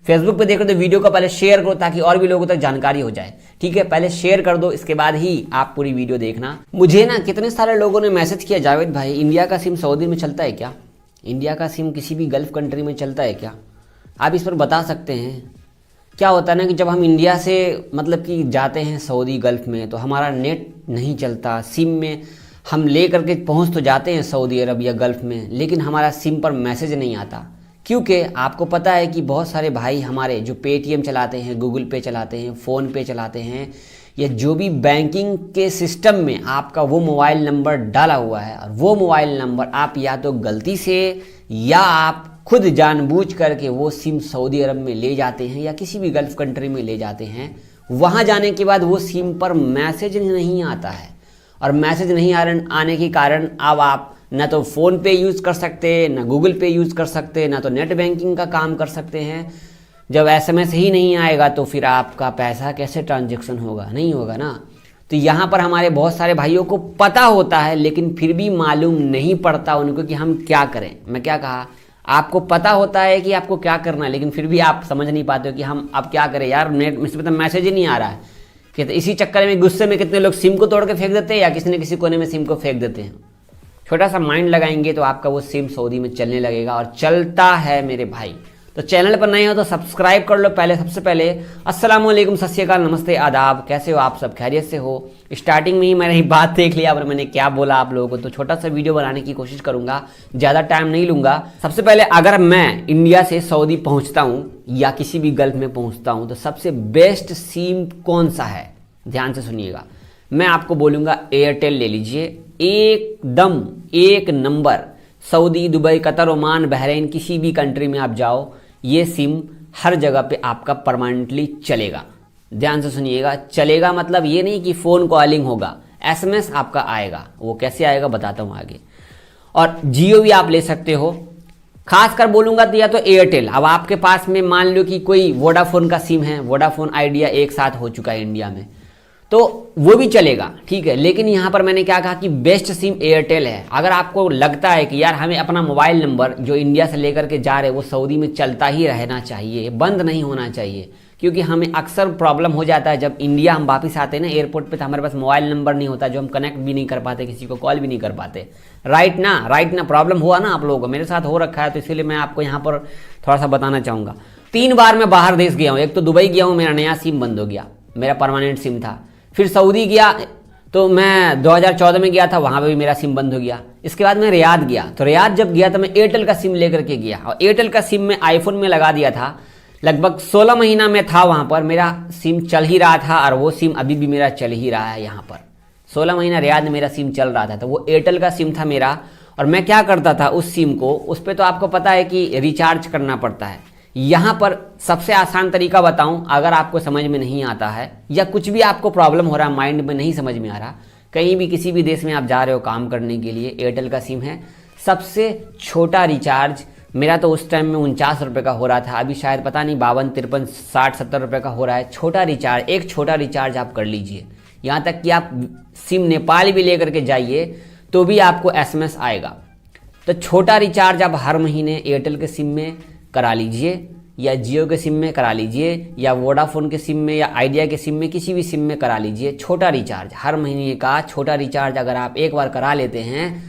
Facebook पे देख रहे हो तो वीडियो को पहले शेयर करो ताकि और भी लोगों तक जानकारी हो जाए। ठीक है, पहले शेयर कर दो, इसके बाद ही आप पूरी वीडियो देखना। मुझे ना कितने सारे लोगों ने मैसेज किया, जावेद भाई इंडिया का सिम सऊदी में चलता है क्या, इंडिया का सिम किसी भी गल्फ कंट्री में चलता है क्या, आप इस पर बता सकते हैं। क्या होता है ना कि जब हम इंडिया से मतलब कि जाते हैं सऊदी गल्फ में तो हमारा नेट नहीं चलता, सिम में हम ले करके पहुंच तो जाते हैं सऊदी अरब या गल्फ में, लेकिन हमारा सिम पर मैसेज नहीं आता। क्योंकि आपको पता है कि बहुत सारे भाई हमारे जो पेटीएम चलाते हैं, गूगल पे चलाते हैं, फ़ोन पे चलाते हैं, या जो भी बैंकिंग के सिस्टम में आपका वो मोबाइल नंबर डाला हुआ है और वो मोबाइल नंबर आप या तो गलती से या आप खुद जानबूझ करके वो सिम सऊदी अरब में ले जाते हैं या किसी भी गल्फ कंट्री में ले जाते हैं। वहाँ जाने के बाद वो सिम पर मैसेज नहीं आता है, और मैसेज नहीं आने के कारण अब आप ना तो फ़ोन पे यूज़ कर सकते, ना गूगल पे यूज़ कर सकते, ना तो नेट बैंकिंग का काम कर सकते हैं। जब एसएमएस ही नहीं आएगा तो फिर आपका पैसा कैसे ट्रांजैक्शन होगा, नहीं होगा ना। तो यहाँ पर हमारे बहुत सारे भाइयों को पता होता है लेकिन फिर भी मालूम नहीं पड़ता उनको कि हम क्या करें। मैं क्या कहा, आपको पता होता है कि आपको क्या करना है लेकिन फिर भी आप समझ नहीं पाते हो कि हम अब क्या करें यार, नेट में मैसेज ही नहीं आ रहा है। कि तो इसी चक्कर में गुस्से में कितने लोग सिम को तोड़ के फेंक देते हैं या किसी न किसी कोने में सिम को फेंक देते हैं। छोटा सा माइंड लगाएंगे तो आपका वो सिम सऊदी में चलने लगेगा, और चलता है मेरे भाई। तो चैनल पर नए हो तो सब्सक्राइब कर लो पहले। सबसे पहले अस्सलाम वालेकुम, सत श्री अकाल, नमस्ते, आदाब, कैसे हो आप सब, खैरियत से हो। स्टार्टिंग में ही मैंने बात देख लिया और मैंने क्या बोला आप लोगों को, तो छोटा सा वीडियो बनाने की कोशिश करूंगा, ज़्यादा टाइम नहीं लूंगा। सबसे पहले अगर मैं इंडिया से सऊदी पहुंचता हूँ या किसी भी गल्फ में पहुंचता हूँ तो सबसे बेस्ट सिम कौन सा है, ध्यान से सुनिएगा। मैं आपको बोलूँगा एयरटेल ले लीजिए, एकदम एक number. Saudi, Dubai, Qatar, Oman, Bahrain, किसी भी कंट्री में आप जाओ, ये सिम हर जगह पे आपका परमानेंटली चलेगा। ध्यान से सुनिएगा, चलेगा मतलब ये नहीं कि फ़ोन कॉलिंग होगा, एसएमएस आपका आएगा। वो कैसे आएगा बताता हूँ आगे। और जियो भी आप ले सकते हो, खासकर बोलूँगा तो या तो एयरटेल। अब आपके पास में मान लो कि कोई वोडाफोन का सिम है, वोडाफोन आइडिया एक साथ हो चुका है इंडिया में, तो वो भी चलेगा, ठीक है। लेकिन यहाँ पर मैंने क्या कहा कि बेस्ट सिम एयरटेल है। अगर आपको लगता है कि यार हमें अपना मोबाइल नंबर जो इंडिया से लेकर के जा रहे हैं वो सऊदी में चलता ही रहना चाहिए, बंद नहीं होना चाहिए, क्योंकि हमें अक्सर प्रॉब्लम हो जाता है जब इंडिया हम वापस आते हैं ना एयरपोर्ट पे, तो हमारे पास मोबाइल नंबर नहीं होता, जो हम कनेक्ट भी नहीं कर पाते, किसी को कॉल भी नहीं कर पाते। राइट ना, प्रॉब्लम हुआ ना आप लोगों को, मेरे साथ हो रखा है, तो इसीलिए मैं आपको यहाँ पर थोड़ा सा बताना चाहूँगा। 3 बार मैं बाहर देश गया हूँ, एक तो दुबई गया हूँ, मेरा नया सिम बंद हो गया, मेरा परमानेंट सिम था। फिर सऊदी गया तो मैं 2014 में गया था, वहाँ पे भी मेरा सिम बंद हो गया। इसके बाद मैं रियाद गया, तो रियाद जब गया तो मैं एयरटेल का सिम लेकर के गया, और एयरटेल का सिम मैं आईफोन में लगा दिया था। लगभग 16 महीना में था वहाँ पर, मेरा सिम चल ही रहा था, और वो सिम अभी भी मेरा चल ही रहा है यहाँ पर। 16 महीना रियाद में मेरा सिम चल रहा था, तो वो एयरटेल का सिम था मेरा। और मैं क्या करता था उस सिम को, उस पर तो आपको पता है कि रिचार्ज करना पड़ता है। यहाँ पर सबसे आसान तरीका बताऊं, अगर आपको समझ में नहीं आता है या कुछ भी आपको प्रॉब्लम हो रहा है, माइंड में नहीं समझ में आ रहा, कहीं भी किसी भी देश में आप जा रहे हो काम करने के लिए, एयरटेल का सिम है। सबसे छोटा रिचार्ज मेरा तो उस टाइम में 49 रुपये का हो रहा था, अभी शायद पता नहीं 52, 53, 60, 70 रुपये का हो रहा है। छोटा रिचार्ज, एक छोटा रिचार्ज आप कर लीजिए। यहाँ तक कि आप सिम नेपाल भी लेकर के जाइए तो भी आपको एसएमएस आएगा। तो छोटा रिचार्ज आप हर महीने एयरटेल के सिम में करा लीजिए, या जियो के सिम में करा लीजिए, या वोडाफोन के सिम में, या आइडिया के सिम में, किसी भी सिम में करा लीजिए। छोटा रिचार्ज हर महीने का छोटा रिचार्ज अगर आप एक बार करा लेते हैं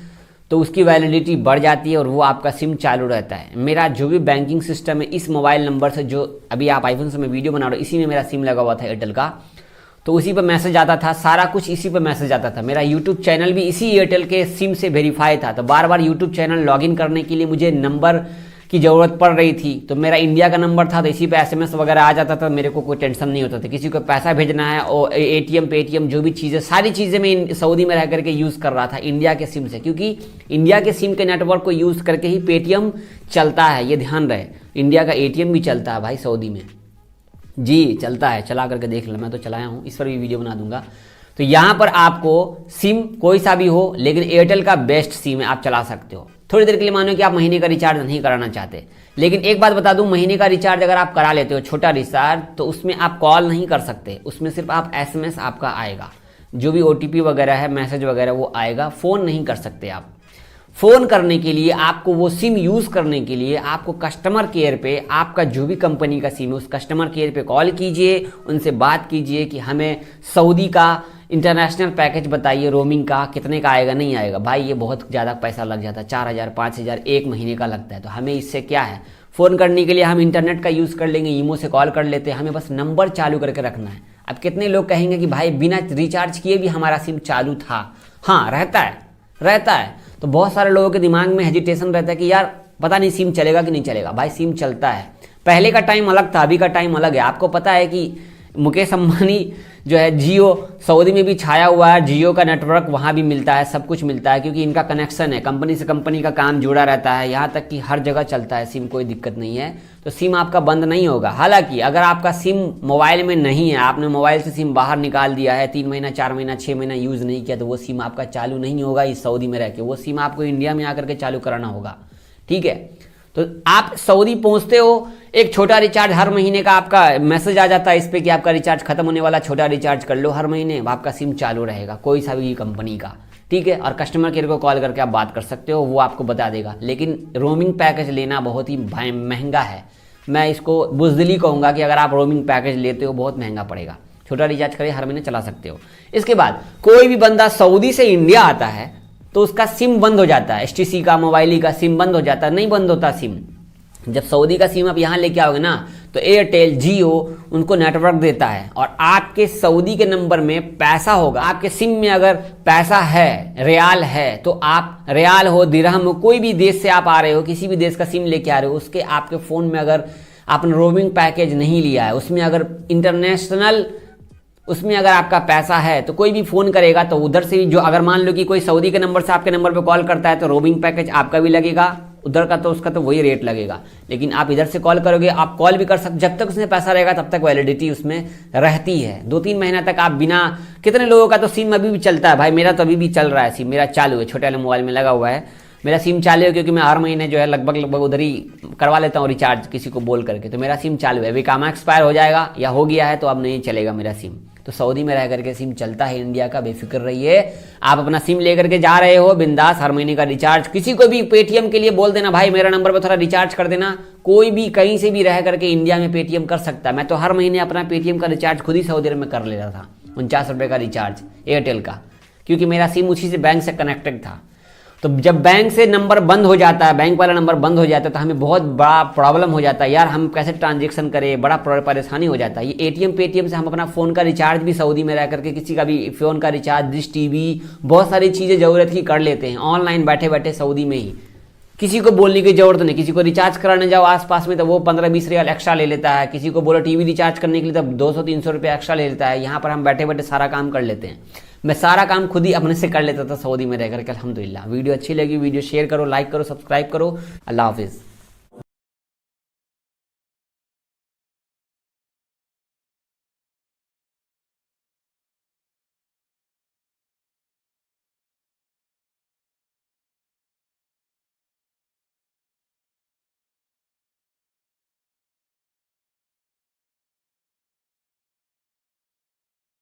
तो उसकी वैलिडिटी बढ़ जाती है और वो आपका सिम चालू रहता है। मेरा जो भी बैंकिंग सिस्टम है इस मोबाइल नंबर से, जो अभी आप आईफोन से मैं वीडियो बना रहा हूँ, इसी में मेरा सिम लगा हुआ था एयरटेल का, तो उसी पर मैसेज आता था, सारा कुछ इसी पर मैसेज आता था। मेरा यूट्यूब चैनल भी इसी एयरटेल के सिम से वेरीफाई था, तो बार बार यूट्यूब चैनल लॉगिन करने के लिए मुझे नंबर की ज़रूरत पड़ रही थी। तो मेरा इंडिया का नंबर था, तो इसी पे एसएमएस वगैरह आ जाता था, मेरे को कोई टेंशन नहीं होता था। किसी को पैसा भेजना है और एटीएम पेटीएम जो भी चीज़ें, सारी चीज़ें मैं सऊदी में रह करके यूज़ कर रहा था इंडिया के सिम से, क्योंकि इंडिया के सिम के नेटवर्क को यूज़ करके ही पेटीएम चलता है, ये ध्यान रहे। इंडिया का एटीएम भी चलता है भाई सऊदी में, जी चलता है, चला करके देख लो, मैं तो चलाया हूँ, इस पर भी वीडियो बना दूंगा। तो यहाँ पर आपको सिम कोई सा भी हो, लेकिन एयरटेल का बेस्ट सिम है, आप चला सकते हो। थोड़ी देर के लिए मानो कि आप महीने का रिचार्ज नहीं कराना चाहते, लेकिन एक बात बता दूं, महीने का रिचार्ज अगर आप करा लेते हो, छोटा रिचार्ज, तो उसमें आप कॉल नहीं कर सकते, उसमें सिर्फ आप एसएमएस आपका आएगा, जो भी ओटीपी वगैरह है, मैसेज वगैरह वो आएगा, फ़ोन नहीं कर सकते आप। फ़ोन करने के लिए, आपको वो सिम यूज़ करने के लिए आपको कस्टमर केयर पे, आपका जो भी कंपनी का सिम है उस कस्टमर केयर पे कॉल कीजिए, उनसे बात कीजिए कि हमें सऊदी का इंटरनेशनल पैकेज बताइए, रोमिंग का कितने का आएगा, नहीं आएगा। भाई ये बहुत ज़्यादा पैसा लग जाता है, 4,000 5,000 एक महीने का लगता है। तो हमें इससे क्या है, फ़ोन करने के लिए हम इंटरनेट का यूज़ कर लेंगे, ईमो से कॉल कर लेते हैं, हमें बस नंबर चालू करके रखना है। अब कितने लोग कहेंगे कि भाई बिना रिचार्ज किए भी हमारा सिम चालू था। हाँ रहता है। तो बहुत सारे लोगों के दिमाग में हेजिटेशन रहता है कि यार पता नहीं सिम चलेगा कि नहीं चलेगा। भाई सिम चलता है। पहले का टाइम अलग था, अभी का टाइम अलग है। आपको पता है कि मुकेश अंबानी जो है जियो सऊदी में भी छाया हुआ है, जियो का नेटवर्क वहाँ भी मिलता है, सब कुछ मिलता है, क्योंकि इनका कनेक्शन है, कंपनी से कंपनी का काम जुड़ा रहता है, यहाँ तक कि हर जगह चलता है सिम, कोई दिक्कत नहीं है। तो सिम आपका बंद नहीं होगा। हालांकि अगर आपका सिम मोबाइल में नहीं है, आपने मोबाइल से सिम बाहर निकाल दिया है, 3 महीना 4 महीना 6 महीना यूज़ नहीं किया, तो वो सिम आपका चालू नहीं होगा इस सऊदी में रह के, वो सिम आपको इंडिया में आकर के चालू कराना होगा। ठीक है, तो आप सऊदी पहुंचते हो, एक छोटा रिचार्ज हर महीने का आपका मैसेज आ जाता है इस पे कि आपका रिचार्ज खत्म होने वाला, छोटा रिचार्ज कर लो हर महीने, आपका सिम चालू रहेगा कोई सा भी कंपनी का। ठीक है, और कस्टमर केयर को कॉल करके आप बात कर सकते हो, वो आपको बता देगा। लेकिन रोमिंग पैकेज लेना बहुत ही महंगा है। मैं इसको बुज़दिली कहूँगा कि अगर आप रोमिंग पैकेज लेते हो बहुत महंगा पड़ेगा। छोटा रिचार्ज करिए, हर महीने चला सकते हो। इसके बाद कोई भी बंदा सऊदी से इंडिया आता है तो उसका सिम बंद हो जाता है, एसटीसी का, मोबाइली का सिम बंद हो जाता है, नहीं बंद होता सिम। जब सऊदी का सिम आप यहाँ लेके आओगे ना, तो एयरटेल, जियो उनको नेटवर्क देता है, और आपके सऊदी के नंबर में पैसा होगा। आपके सिम में अगर पैसा है, रियाल है, तो आप रियाल हो, दिरहम हो, कोई भी देश से आप आ रहे हो, किसी भी देश का सिम लेके आ रहे हो, उसके आपके फ़ोन में अगर आपने रोमिंग पैकेज नहीं लिया है, उसमें अगर इंटरनेशनल, उसमें अगर आपका पैसा है, तो कोई भी फ़ोन करेगा तो उधर से भी, जो अगर मान लो कि कोई सऊदी के नंबर से आपके नंबर पे कॉल करता है, तो रोमिंग पैकेज आपका भी लगेगा, उधर का तो उसका तो वही रेट लगेगा। लेकिन आप इधर से कॉल करोगे, आप कॉल भी कर सकते, जब तक उसमें पैसा रहेगा तब तक वैलिडिटी उसमें रहती है। 2-3 महीना तक आप बिना, कितने लोगों का तो सिम अभी भी चलता है। भाई मेरा तो अभी भी चल रहा है सिम, मेरा चालू है, छोटे वाले मोबाइल में लगा हुआ है, मेरा सिम चालू है, क्योंकि मैं हर महीने जो है लगभग उधर ही करवा लेता हूँ रिचार्ज किसी को बोल करके। तो मेरा सिम चालू है, अभी काम एक्सपायर हो जाएगा या हो गया है तो अब नहीं चलेगा मेरा सिम। तो सऊदी में रह करके सिम चलता है इंडिया का, बेफिक्र रहिए। आप अपना सिम लेकर के जा रहे हो बिंदास, हर महीने का रिचार्ज, किसी को भी पेटीएम के लिए बोल देना, भाई मेरा नंबर पर थोड़ा रिचार्ज कर देना। कोई भी कहीं से भी रह करके इंडिया में पेटीएम कर सकता है। मैं तो हर महीने अपना पेटीएम का रिचार्ज खुद ही सऊदी अरब में कर लेता था, 49 रुपये का रिचार्ज एयरटेल का, क्योंकि मेरा सिम उसी से बैंक से कनेक्टेड था। तो जब बैंक से नंबर बंद हो जाता है, बैंक वाला नंबर बंद हो जाता है, तो हमें बहुत बड़ा प्रॉब्लम हो जाता है यार, हम कैसे ट्रांजेक्शन करें, बड़ा परेशानी हो जाता है। ये एटीएम पेटीएम से हम अपना फ़ोन का रिचार्ज भी सऊदी में रह करके, किसी का भी फ़ोन का रिचार्ज, डिश टीवी, बहुत सारी चीज़ें ज़रूरत की कर लेते हैं ऑनलाइन बैठे बैठे सऊदी में ही। किसी को बोलने की जरूरत नहीं, किसी को रिचार्ज कराने जाओ आसपास में तो वो 15-20 रियाल एक्स्ट्रा ले लेता है, किसी को बोलो टीवी रिचार्ज करने के लिए तब 200-300 रुपये एक्स्ट्रा ले लेता है। यहाँ पर हम बैठे बैठे सारा काम कर लेते हैं। मैं सारा काम खुद ही अपने से कर लेता था सऊदी में रह करके, अल्हम्दुलिल्लाह। वीडियो अच्छी लगी, वीडियो शेयर करो, लाइक करो, सब्सक्राइब करो। अल्लाह हाफिज़।